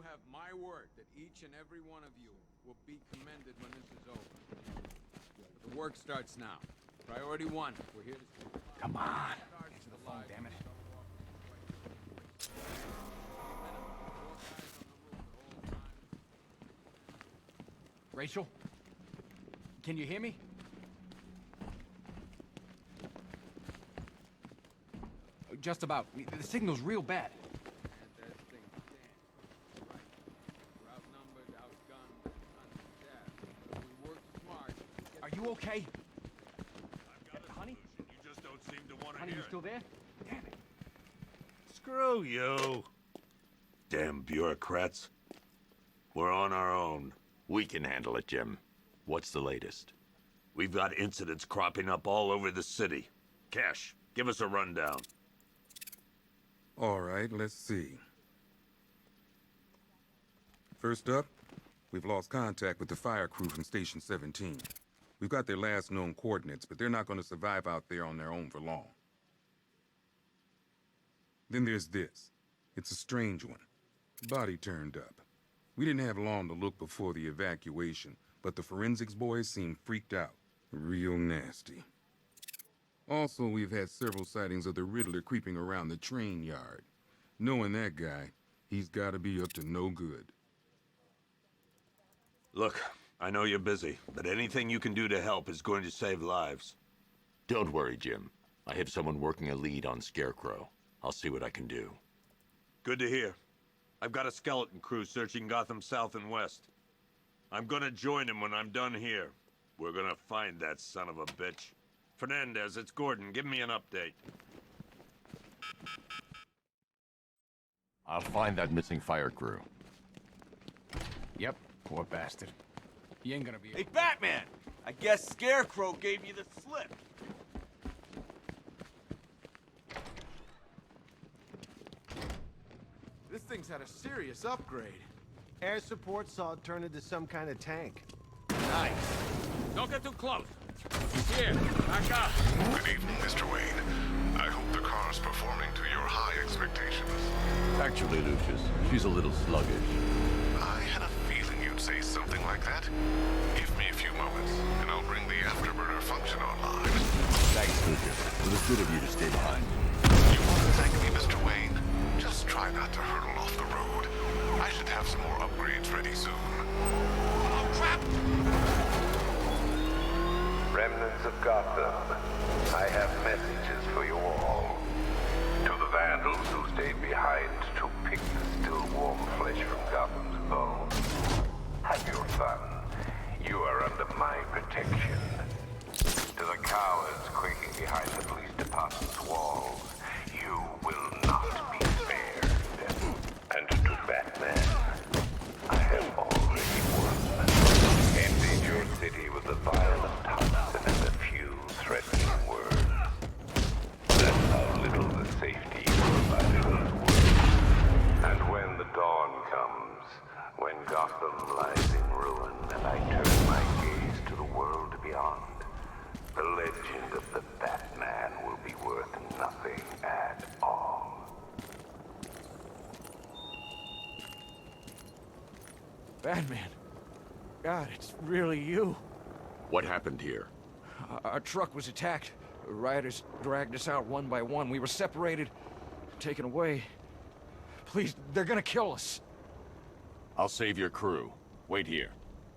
You have my word that each and every one of you will be commended when this is over. But the work starts now. Priority 1, we're here to... Come on. Answer the phone, damn it. Rachel? Can you hear me? Just about. The signal's real bad. Are you okay? I've got a Honey? solution. You just don't seem to want to Honey, hear you it. still there? Damn it. Screw you. Damn bureaucrats. We're on our own. We can handle it, Jim. What's the latest? We've got incidents cropping up all over the city. Cash, give us a rundown. All right, let's see. First up, we've lost contact with the fire crew from Station 17. We've got their last known coordinates, but they're not going to survive out there on their own for long. Then there's this. It's a strange one. Body turned up. We didn't have long to look before the evacuation, but the forensics boys seemed freaked out. Real nasty. Also, we've had several sightings of the Riddler creeping around the train yard. Knowing that guy, he's got to be up to no good. Look, I know you're busy, but anything you can do to help is going to save lives. Don't worry, Jim. I have someone working a lead on Scarecrow. I'll see what I can do. Good to hear. I've got a skeleton crew searching Gotham South and West. I'm gonna join him when I'm done here. We're gonna find that son of a bitch. Fernandez, it's Gordon. Give me an update. I'll find that missing fire crew. Yep, poor bastard. He ain't gonna be... Hey, Batman! I guess Scarecrow gave you the slip. This thing's had a serious upgrade. Air support saw it turn into some kind of tank. Nice. Don't get too close. Here, back up. Good evening, Mr. Wayne. I hope the car's performing to your high expectations. Actually, Lucius, she's a little sluggish. I had a feeling you'd say something like that. Give me a few moments, and I'll bring the afterburner function online. Thanks, Lucius. It was good of you to stay behind. You want to thank me, Mr. Wayne? Just try not to hurtle off the road. I should have some more upgrades ready soon. Oh, crap! Remnants of Gotham, I have messages for you all. To the vandals who stayed behind to pick the still warm flesh from Gotham's bones. Have your fun. You are under my protection. To the cowards quaking behind the police department's walls, you will not be spared. And to Batman, I have already won. Emptied your city with a violent toxin and a few threatening words. That's how little the safety you provided us worth. And when the dawn comes, when Gotham lies in ruin and I turn my gaze to the world beyond, the legend of the Batman will be worth nothing at all. Batman. God, it's really you. What happened here? Our truck was attacked. Rioters dragged us out one by one. We were separated, taken away. Please, they're gonna kill us. I'll save your crew. Wait here.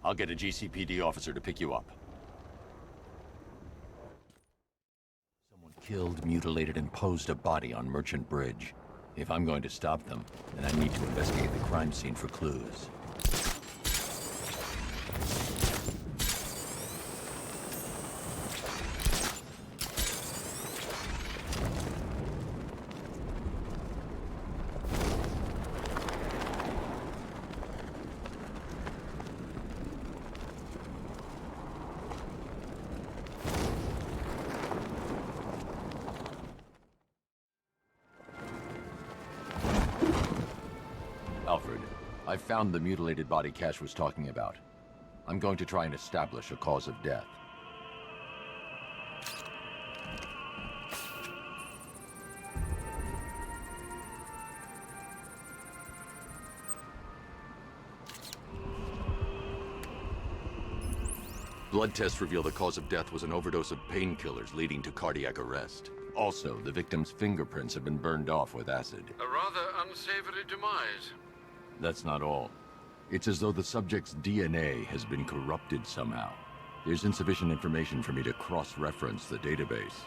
I'll get a GCPD officer to pick you up. Someone killed, mutilated, and posed a body on Merchant Bridge. If I'm going to stop them, then I need to investigate the crime scene for clues. Alfred, I found the mutilated body Cash was talking about. I'm going to try and establish a cause of death. Blood tests reveal the cause of death was an overdose of painkillers leading to cardiac arrest. Also, the victim's fingerprints have been burned off with acid. A rather unsavory demise. That's not all. It's as though the subject's DNA has been corrupted somehow. There's insufficient information for me to cross-reference the database.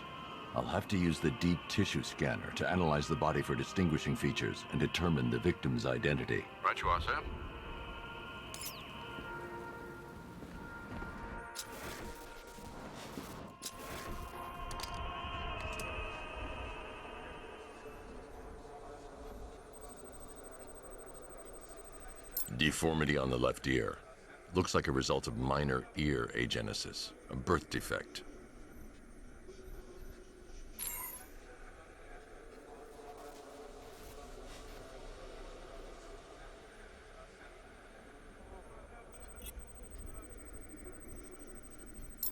I'll have to use the deep tissue scanner to analyze the body for distinguishing features and determine the victim's identity. Right you are, sir. Deformity on the left ear. Looks like a result of minor ear agenesis, a birth defect.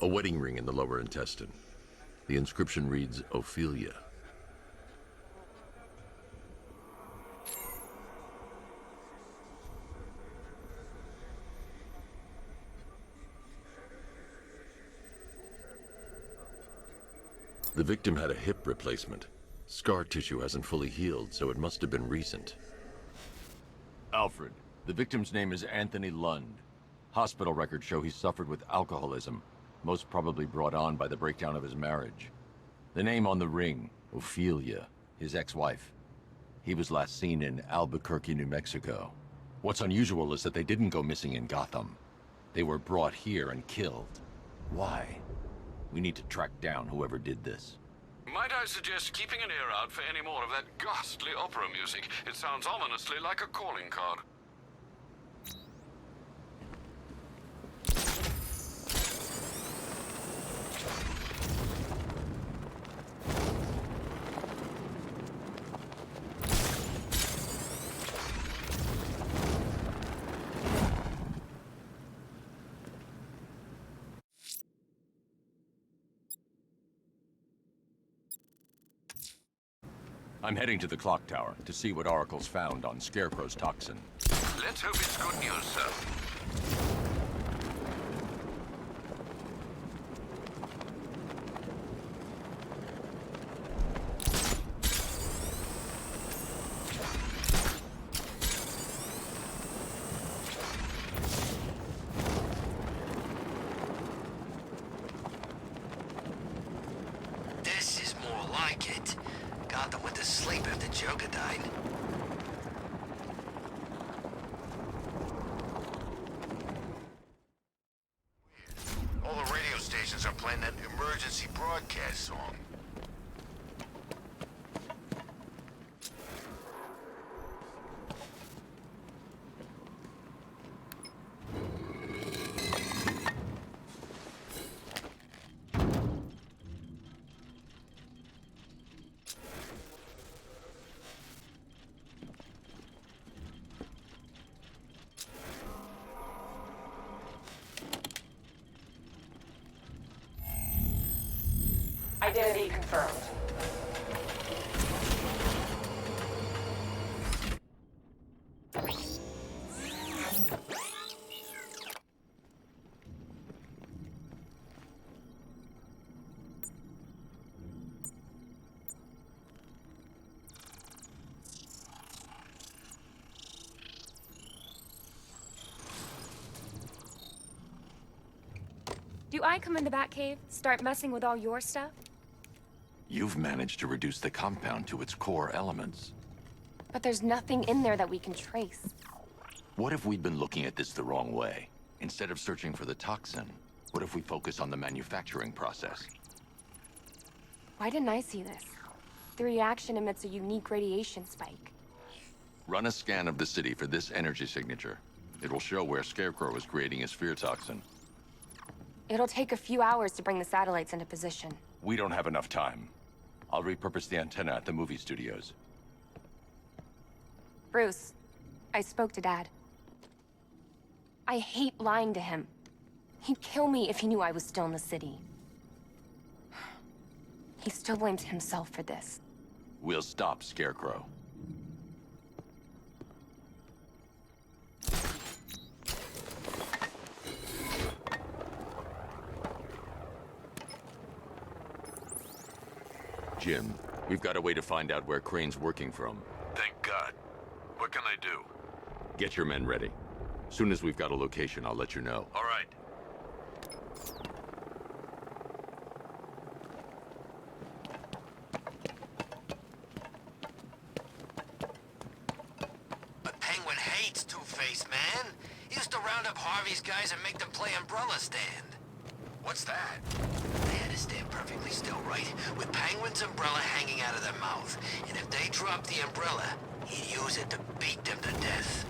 A wedding ring in the lower intestine. The inscription reads, Ophelia. The victim had a hip replacement. Scar tissue hasn't fully healed, so it must have been recent. Alfred, the victim's name is Anthony Lund. Hospital records show he suffered with alcoholism, most probably brought on by the breakdown of his marriage. The name on the ring, Ophelia, his ex-wife. He was last seen in Albuquerque, New Mexico. What's unusual is that they didn't go missing in Gotham. They were brought here and killed. Why? We need to track down whoever did this. Might I suggest keeping an ear out for any more of that ghastly opera music? It sounds ominously like a calling card. I'm heading to the clock tower to see what Oracle's found on Scarecrow's toxin. Let's hope it's good news, sir. This is more like it. Gotham went to sleep after Joker died. All the radio stations are playing that emergency broadcast song. Identity confirmed. Do I come in the Batcave, start messing with all your stuff? You've managed to reduce the compound to its core elements. But there's nothing in there that we can trace. What if we'd been looking at this the wrong way? Instead of searching for the toxin, what if we focus on the manufacturing process? Why didn't I see this? The reaction emits a unique radiation spike. Run a scan of the city for this energy signature. It will show where Scarecrow is creating his fear toxin. It'll take a few hours to bring the satellites into position. We don't have enough time. I'll repurpose the antenna at the movie studios. Bruce, I spoke to Dad. I hate lying to him. He'd kill me if he knew I was still in the city. He still blames himself for this. We'll stop Scarecrow. Jim. We've got a way to find out where Crane's working from. Thank God. What can I do? Get your men ready. Soon as we've got a location, I'll let you know. All right. But Penguin hates Two-Face, man. He used to round up Harvey's guys and make them play umbrella stand. What's that? They had to stand perfectly still, right? With Penguin's umbrella hanging out of their mouth. And if they dropped the umbrella, he'd use it to beat them to death.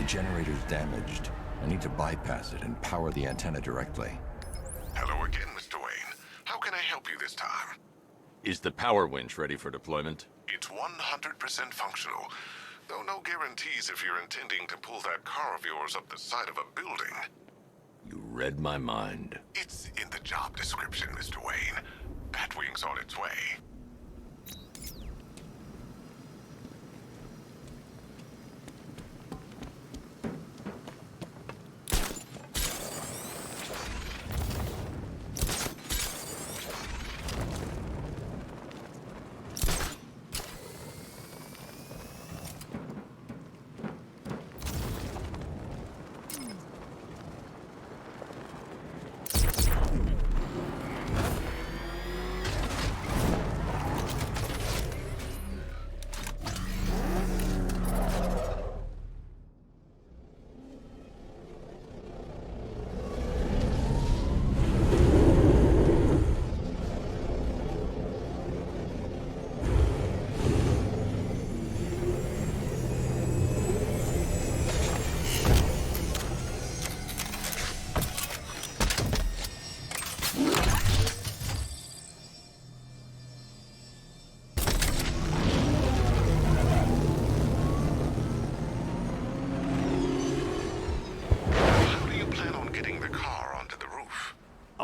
Generator's damaged. I need to bypass it and power the antenna directly. Hello again, Mr. Wayne. How can I help you this time? Is the power winch ready for deployment? It's 100% functional, though no guarantees if you're intending to pull that car of yours up the side of a building. You read my mind. It's in the job description, Mr. Wayne. Batwing's on its way.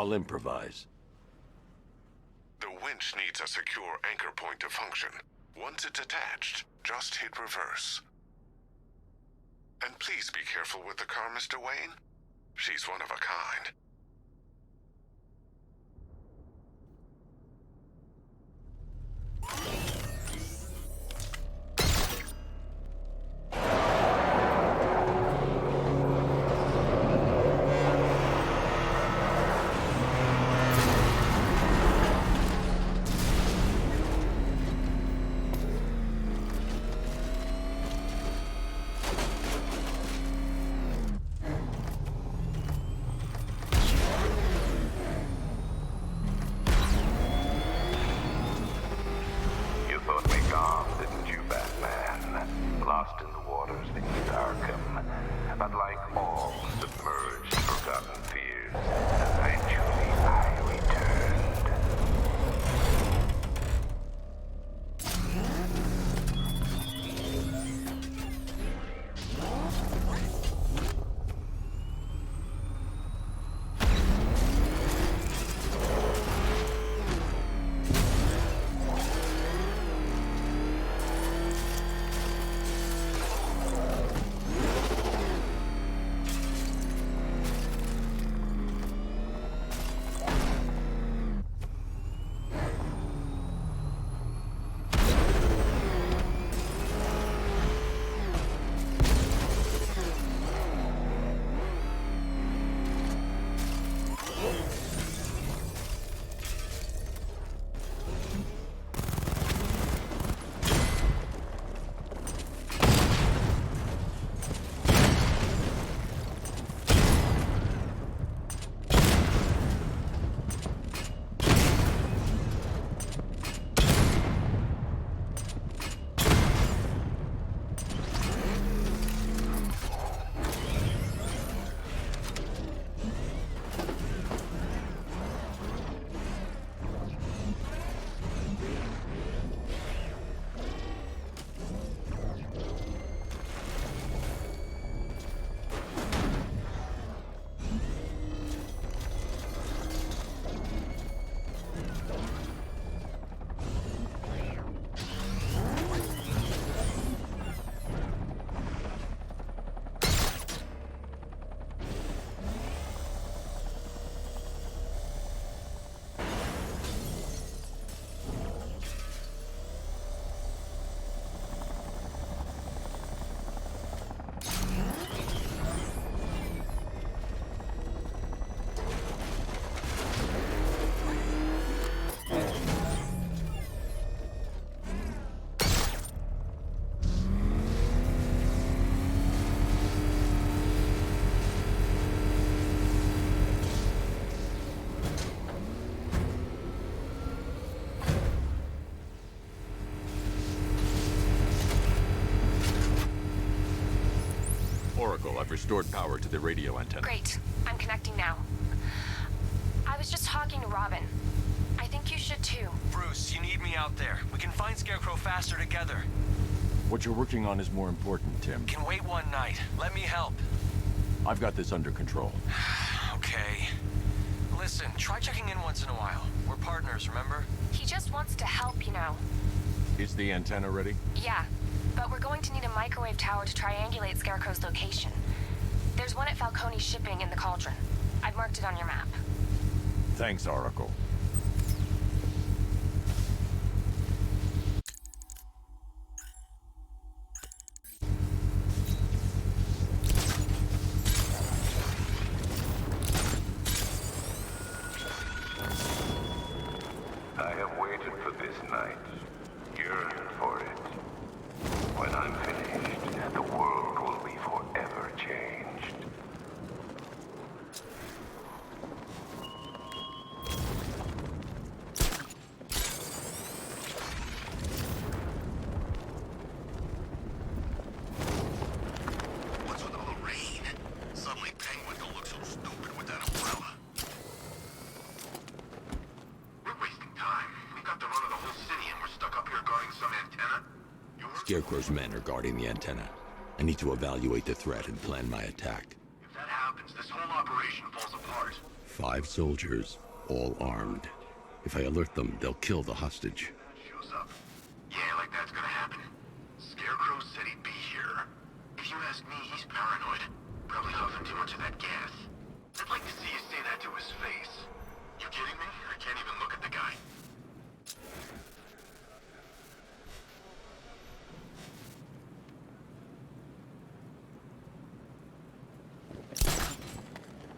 I'll improvise. The winch needs a secure anchor point to function. Once it's attached, just hit reverse. And please be careful with the car, Mr. Wayne. She's one of a kind. Lost in the waters beneath Arkham. But like all submerged, forgotten fears, eventually I returned. I've restored power to the radio antenna. Great. I'm connecting now. I was just talking to Robin. I think you should too. Bruce, you need me out there. We can find Scarecrow faster together. What you're working on is more important, Tim. Can wait one night. Let me help. I've got this under control. Okay. Listen, try checking in once in a while. We're partners, remember? He just wants to help, you know. Is the antenna ready? Yeah, but we're going to need a microwave tower to triangulate Scarecrow's location. There's one at Falcone Shipping in the Cauldron. I've marked it on your map. Thanks, Oracle. I have waited for this night, yearned for it. When I'm finished, the world will be forever changed. What's with all the rain? Suddenly Penguin don't look so stupid with that umbrella. We're wasting time. We got the run of the whole city and we're stuck up here guarding some antenna. Scarecrow's men are guarding the antenna. I need to evaluate the threat and plan my attack. If that happens, this whole operation falls apart. 5 soldiers, all armed. If I alert them, they'll kill the hostage. Shows up. Yeah, like that's gonna happen. Scarecrow said he'd be here. If you ask me, he's paranoid. Probably huffing too much of that gas. I'd like to see you say that to his face. You kidding me? I can't even look at the guy.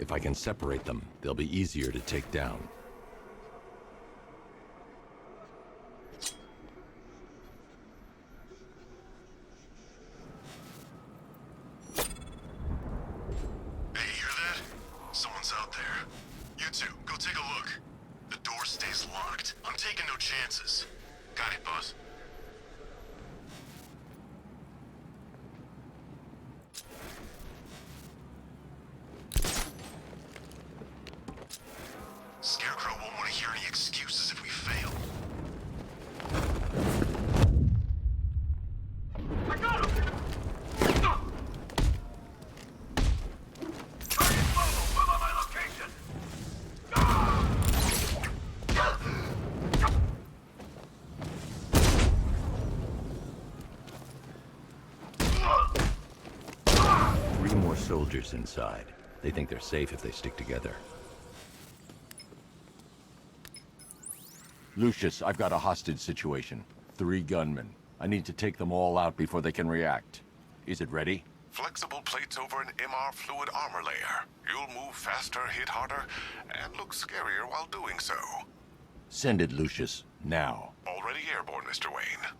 If I can separate them, they'll be easier to take down. Hey, you hear that? Someone's out there. You two, go take a look. The door stays locked. I'm taking no chances. Got it, boss. Scarecrow won't want to hear any excuses if we fail. I got him! Target mobile! Move on my location! Three more soldiers inside. They think they're safe if they stick together. Lucius, I've got a hostage situation. 3 gunmen. I need to take them all out before they can react. Is it ready? Flexible plates over an MR fluid armor layer. You'll move faster, hit harder, and look scarier while doing so. Send it, Lucius. Now. Already airborne, Mr. Wayne.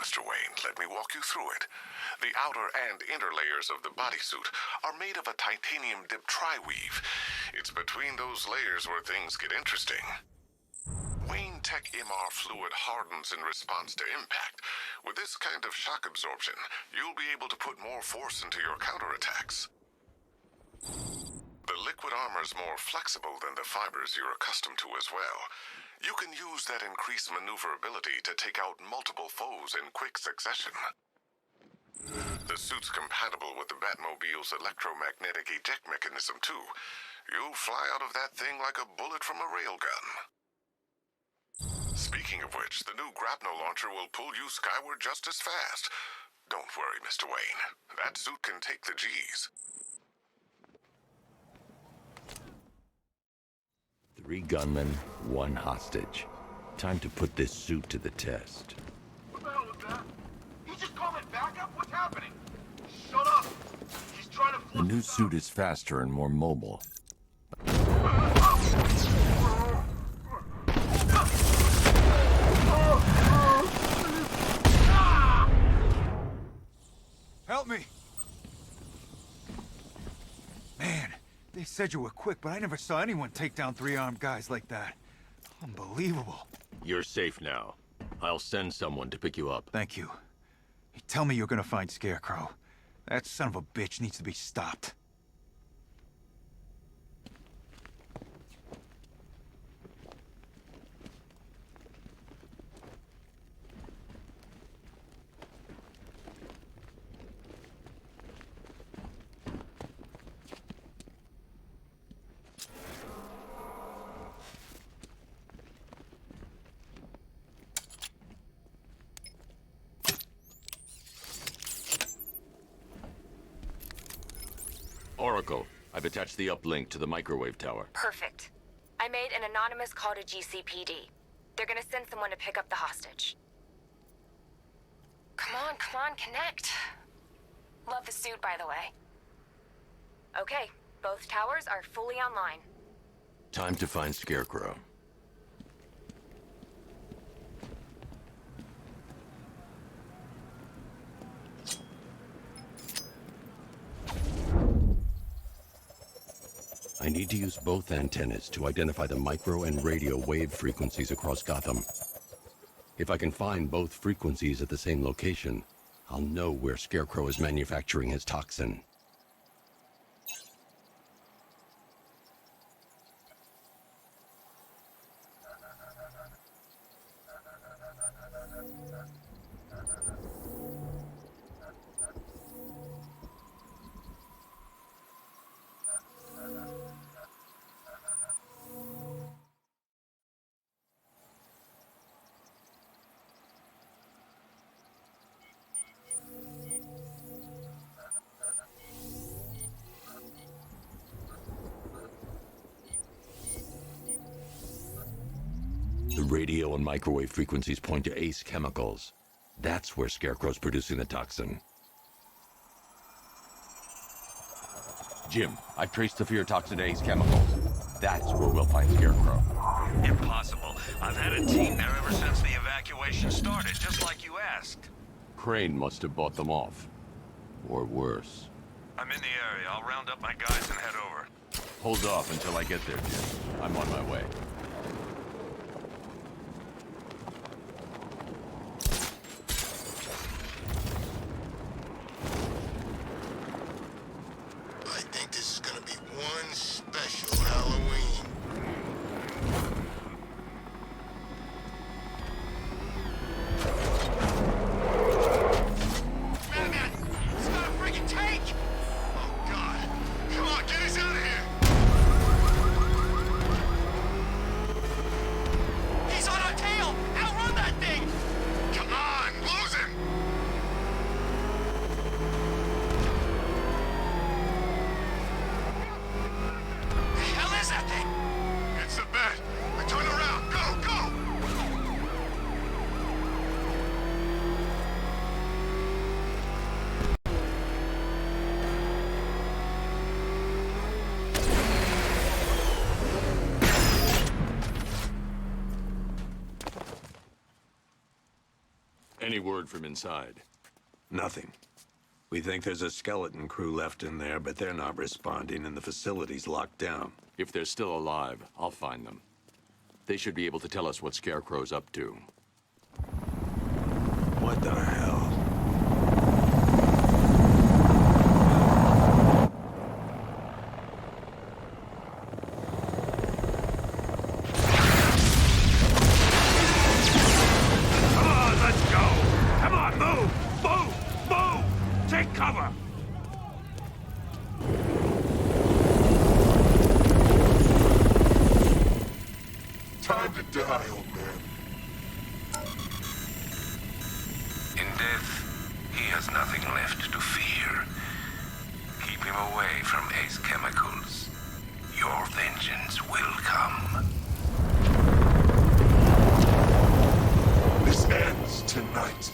Mr. Wayne, let me walk you through it. The outer and inner layers of the bodysuit are made of a titanium dip tri-weave. It's between those layers where things get interesting. Wayne Tech MR fluid hardens in response to impact. With this kind of shock absorption, you'll be able to put more force into your counterattacks. The liquid armor's more flexible than the fibers you're accustomed to as well. You can use that increased maneuverability to take out multiple foes in quick succession. The suit's compatible with the Batmobile's electromagnetic eject mechanism, too. You'll fly out of that thing like a bullet from a railgun. Speaking of which, the new grapnel launcher will pull you skyward just as fast. Don't worry, Mr. Wayne. That suit can take the G's. 3 gunmen, 1 hostage. Time to put this suit to the test. What the hell was that? He just called it backup? What's happening? Shut up! He's trying to... The new suit is faster and more mobile. Help me! Man, they said you were quick, but I never saw anyone take down 3 armed guys like that. Unbelievable. You're safe now. I'll send someone to pick you up. Thank you. Tell me you're gonna find Scarecrow. That son of a bitch needs to be stopped. Oracle, I've attached the uplink to the microwave tower. Perfect. I made an anonymous call to GCPD. They're gonna send someone to pick up the hostage. Come on, connect. Love the suit, by the way. Okay, both towers are fully online. Time to find Scarecrow. I need to use both antennas to identify the micro and radio wave frequencies across Gotham. If I can find both frequencies at the same location, I'll know where Scarecrow is manufacturing his toxin. The radio and microwave frequencies point to Ace Chemicals. That's where Scarecrow's producing the toxin. Jim, I've traced the fear toxin to Ace Chemicals. That's where we'll find Scarecrow. Impossible. I've had a team there ever since the evacuation started, just like you asked. Crane must have bought them off. Or worse. I'm in the area. I'll round up my guys and head over. Hold off until I get there, Jim. I'm on my way. Any word from inside? Nothing. We think there's a skeleton crew left in there, but they're not responding and the facility's locked down. If they're still alive, I'll find them. They should be able to tell us what Scarecrow's up to. What the hell? cover! Time to die, old man. In death, he has nothing left to fear. Keep him away from Ace Chemicals. Your vengeance will come. This ends tonight.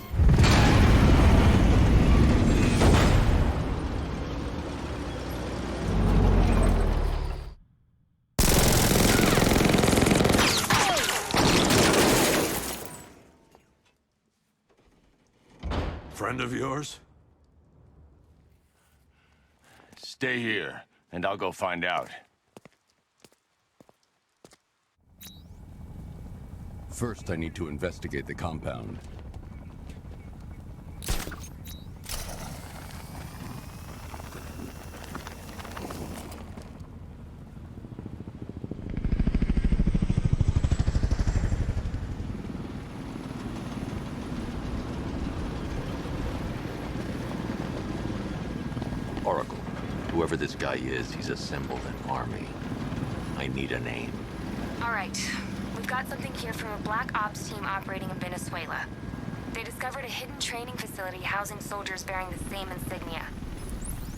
Friend of yours? Stay here, and I'll go find out. First, I need to investigate the compound. Oracle, whoever this guy is, he's assembled an army. I need a name. All right. We've got something here from a Black Ops team operating in Venezuela. They discovered a hidden training facility housing soldiers bearing the same insignia.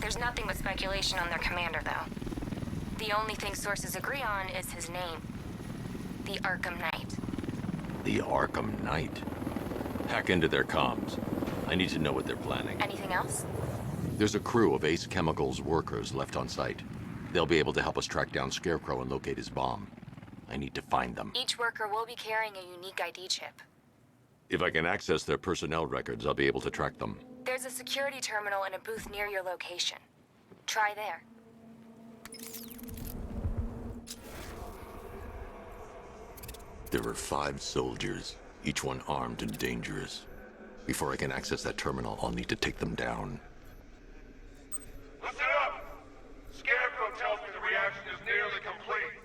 There's nothing but speculation on their commander, though. The only thing sources agree on is his name. The Arkham Knight. The Arkham Knight. Hack into their comms. I need to know what they're planning. Anything else? There's a crew of Ace Chemicals workers left on site. They'll be able to help us track down Scarecrow and locate his bomb. I need to find them. Each worker will be carrying a unique ID chip. If I can access their personnel records, I'll be able to track them. There's a security terminal in a booth near your location. Try there. There are 5 soldiers, each one armed and dangerous. Before I can access that terminal, I'll need to take them down. Listen up! Scarecrow tells me the reaction is nearly complete.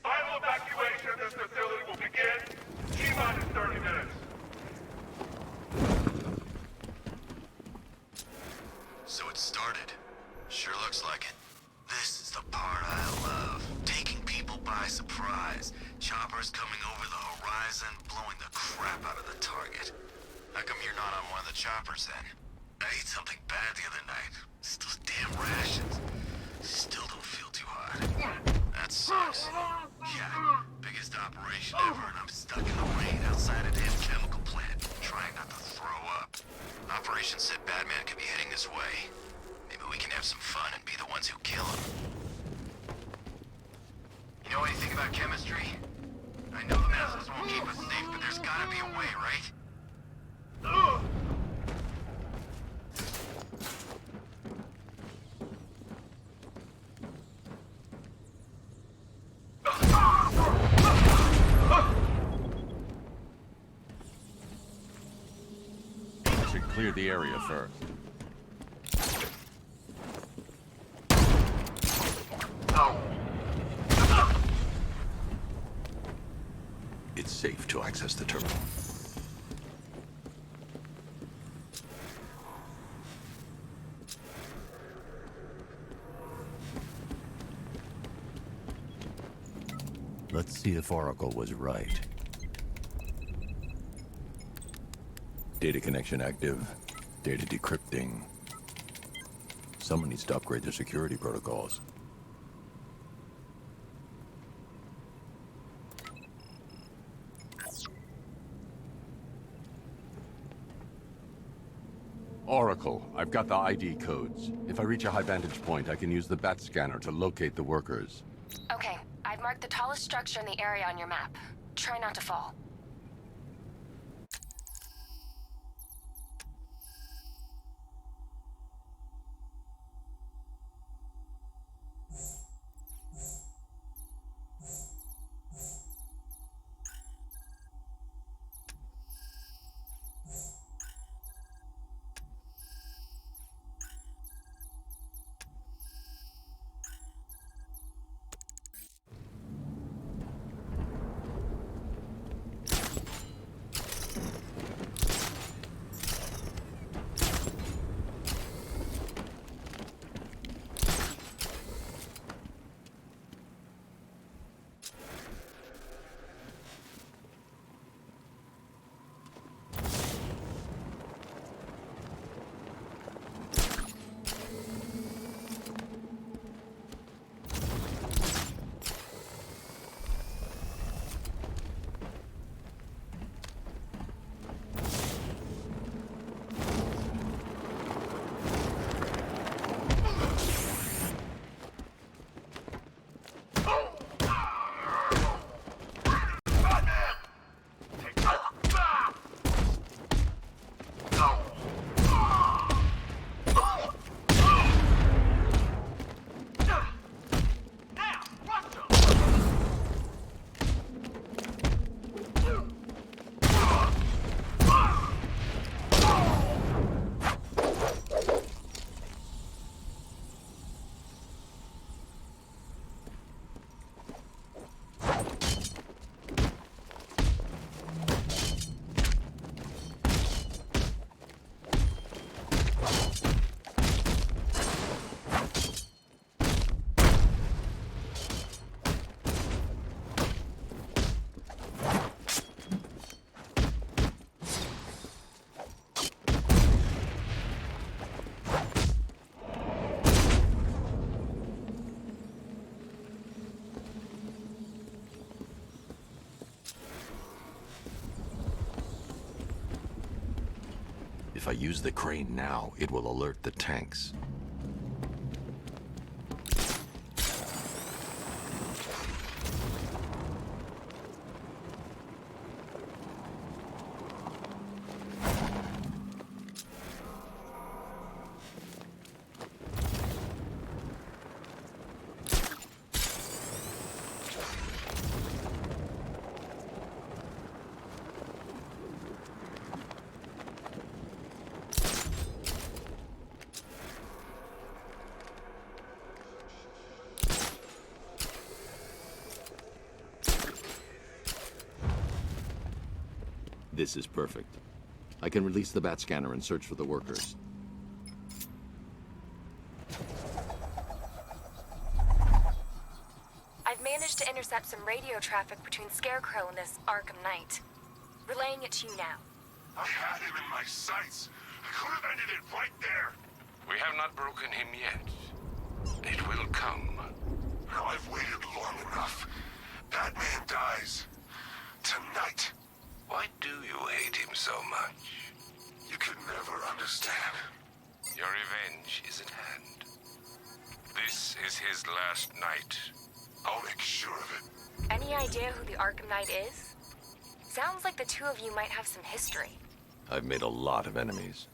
Final evacuation of this facility will begin T-minus 30 minutes. So it started. Sure looks like it. This is the part I love. Taking people by surprise. Choppers coming over the horizon, blowing the crap out of the target. How come you're not on one of the choppers then? I ate something bad the other night. It's those damn rations. Still don't feel too hot. That sucks. Yeah, biggest operation ever, and I'm stuck in the rain outside a damn chemical plant, trying not to throw up. Operation said Batman could be heading this way. Maybe we can have some fun and be the ones who kill him. You know anything about chemistry? I know the masses won't keep us safe, but there's gotta be a way, right? I should clear the area first. It's safe to access the terminal. Let's see if Oracle was right. Data connection active. Data decrypting. Someone needs to upgrade their security protocols. Oracle, I've got the ID codes. If I reach a high vantage point, I can use the bat scanner to locate the workers. Okay, I've marked the tallest structure in the area on your map. Try not to fall. If I use the crane now, it will alert the tanks. This is perfect. I can release the bat scanner and search for the workers. I've managed to intercept some radio traffic between Scarecrow and this Arkham Knight. Relaying it to you now. I had him in my sights. I could have ended it right there. We have not broken him yet. It will come. Now I've waited long enough. Batman dies. Tonight. Why do you hate him so much? You can never understand. Your revenge is at hand. This is his last night. I'll make sure of it. Any idea who the Arkham Knight is? Sounds like the two of you might have some history. I've made a lot of enemies.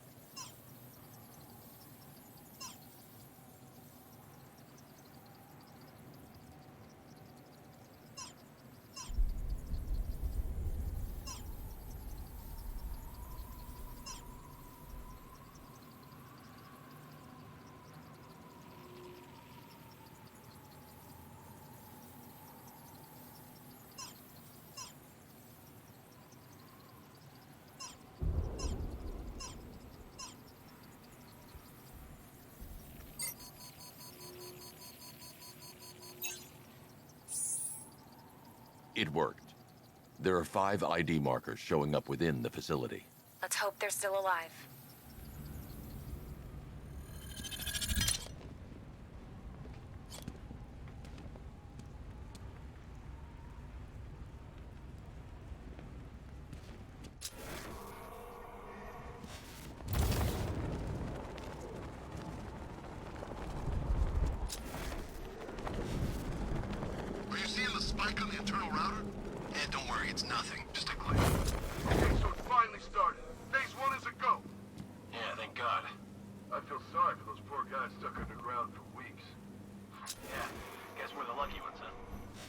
It worked. There are 5 ID markers showing up within the facility. Let's hope they're still alive. Spike on the internal router? And don't worry, it's nothing. Just a glitch. Okay, so it finally started. Phase 1 is a go. Yeah, thank God. I feel sorry for those poor guys stuck underground for weeks. Yeah, guess we're the lucky ones, huh?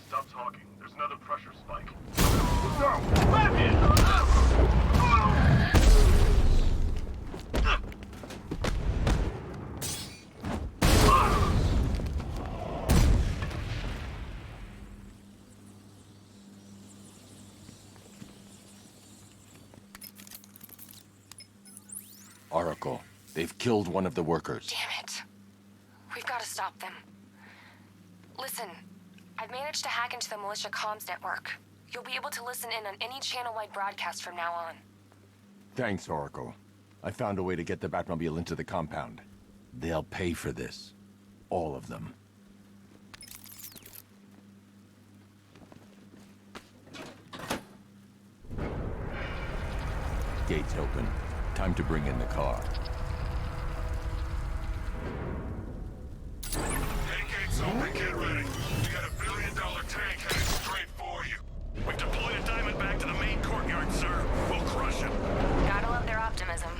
Stop talking. There's another pressure spike. Oracle, they've killed one of the workers. Damn it. We've got to stop them. Listen, I've managed to hack into the militia comms network. You'll be able to listen in on any channel-wide broadcast from now on. Thanks, Oracle. I found a way to get the Batmobile into the compound. They'll pay for this. All of them. Gates open. Time to bring in the car. Hey, gates open. Get ready. We got $1 billion tank headed straight for you. We've deployed a Diamondback to the main courtyard, sir. We'll crush him. Gotta love their optimism.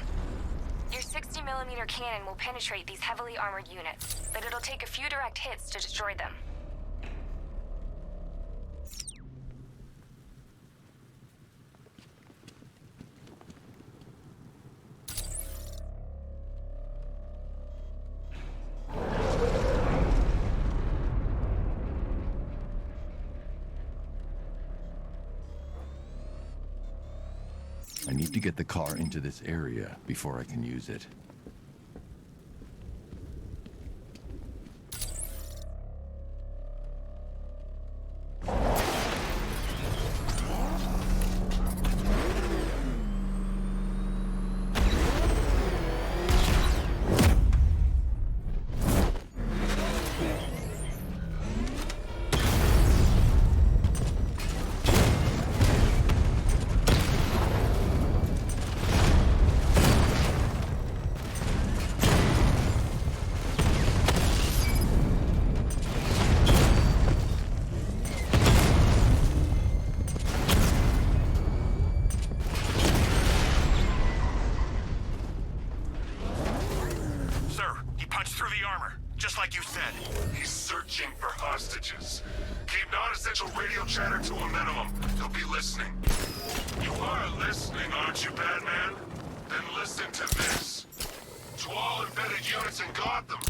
Your 60mm cannon will penetrate these heavily armored units, but it'll take a few direct hits to destroy them. I need to get the car into this area before I can use it. the armor, just like you said. He's searching for hostages. Keep non-essential radio chatter to a minimum. He'll be listening. You are listening, aren't you, Batman? Then listen to this. To all embedded units in Gotham,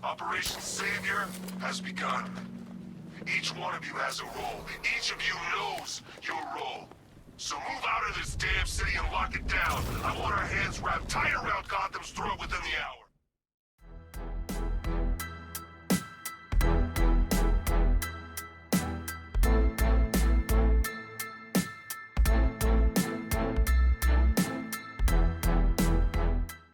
Operation Savior has begun. Each one of you has a role. Each of you knows your role. So move out of this damn city and lock it down. I want our hands wrapped tight around Gotham's throat within the